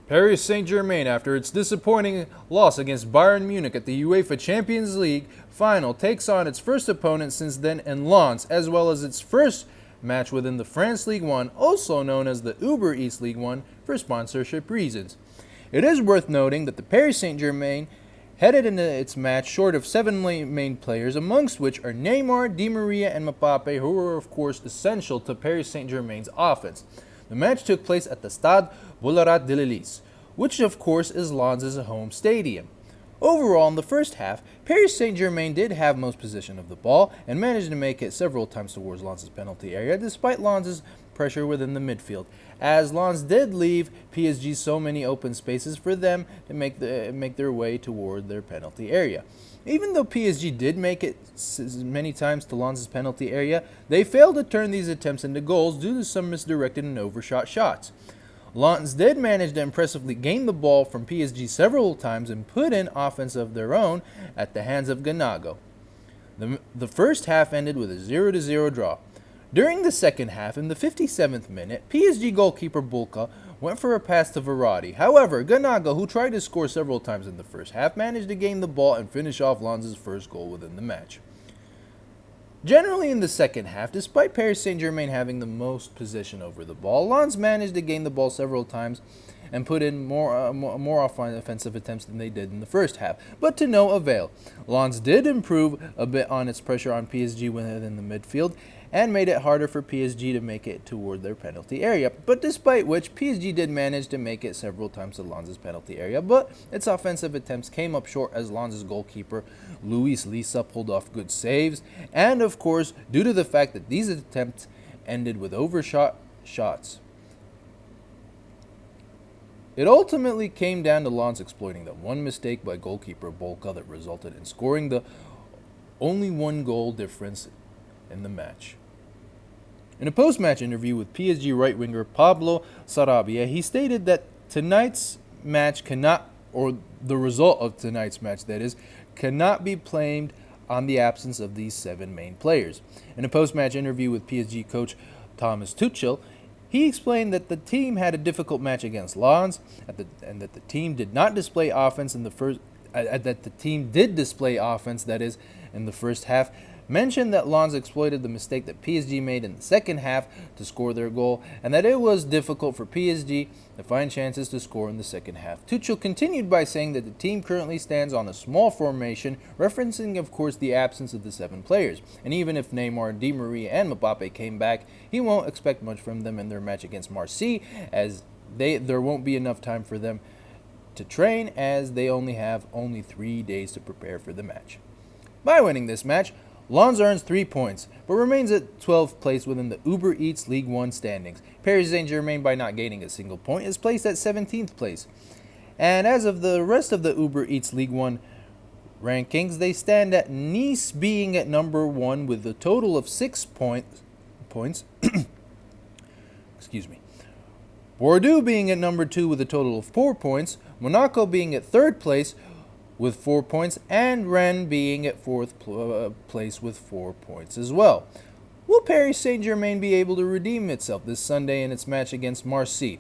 Paris Saint Germain, after its disappointing loss against Bayern Munich at the UEFA Champions League final, takes on its first opponent since then in Lens, as well as its first match within the France League One, also known as the Uber Eats League One, for sponsorship reasons. It is worth noting that the Paris Saint Germain headed into its match short of 7 main players, amongst which are Neymar, Di Maria, and Mbappe, who were of course essential to Paris Saint Germain's offense. The match took place at the Stade Boulard de l'Elysée, which of course is Lens' home stadium. Overall, in the first half, Paris Saint Germain did have most possession of the ball and managed to make it several times towards Lens' penalty area, despite Lens' pressure within the midfield, as Lens did leave PSG so many open spaces for them to make their way toward their penalty area. Even though PSG did make it many times to Lens' penalty area, they failed to turn these attempts into goals due to some misdirected and overshot shots. Lens did manage to impressively gain the ball from PSG several times and put in offense of their own at the hands of Ganago. The first half ended with a 0-0 draw. During the second half, in the 57th minute, PSG goalkeeper Bulka went for a pass to Verratti. However, Ganago, who tried to score several times in the first half, managed to gain the ball and finish off Lens' first goal within the match. Generally in the second half, despite Paris Saint Germain having the most possession over the ball, Lens managed to gain the ball several times and put in more offensive attempts than they did in the first half, but to no avail. Lens did improve a bit on its pressure on PSG within the midfield and made it harder for PSG to make it toward their penalty area, but despite which, PSG did manage to make it several times to Lens' penalty area, but its offensive attempts came up short as Lens' goalkeeper Luis Lisa pulled off good saves, and of course, due to the fact that these attempts ended with overshot shots. It ultimately came down to Lens exploiting that one mistake by goalkeeper Bulka that resulted in scoring the only one goal difference in the match. In a post-match interview with PSG right winger Pablo Sarabia, he stated that tonight's match cannot, or the result of tonight's match that is, cannot be blamed on the absence of these 7 main players. In a post-match interview with PSG coach Thomas Tuchel, he explained that the team had a difficult match against Lens, and that the team did not display offense in the first. That the team did display offense, that is, in the first half. Mentioned that Lens exploited the mistake that PSG made in the second half to score their goal, and that it was difficult for PSG to find chances to score in the second half. Tuchel continued by saying that the team currently stands on a small formation, referencing of course the absence of the 7 players. And even if Neymar, Di Maria, and Mbappe came back, he won't expect much from them in their match against Marseille, as there won't be enough time for them to train, as they have 3 days to prepare for the match. By winning this match, Lens earns 3 points, but remains at 12th place within the Uber Eats League One standings. Paris Saint Germain, by not gaining a single point, is placed at 17th place. And as of the rest of the Uber Eats League One rankings, they stand at Nice being at number 1 with a total of 6 points. Excuse me. Bordeaux being at number 2 with a total of 4 points. Monaco being at 3rd place with 4 points, and Rennes being at 4th place with 4 points as well. Will Paris Saint Germain be able to redeem itself this Sunday in its match against Marseille?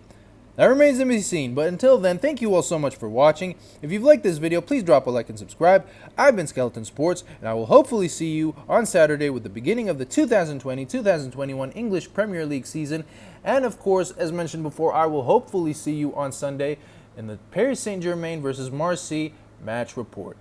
That remains to be seen, but until then, thank you all so much for watching. If you've liked this video, please drop a like and subscribe. I've been Skeleton Sports, and I will hopefully see you on Saturday with the beginning of the 2020-2021 English Premier League season. And of course, as mentioned before, I will hopefully see you on Sunday in the Paris Saint Germain versus Marseille match report.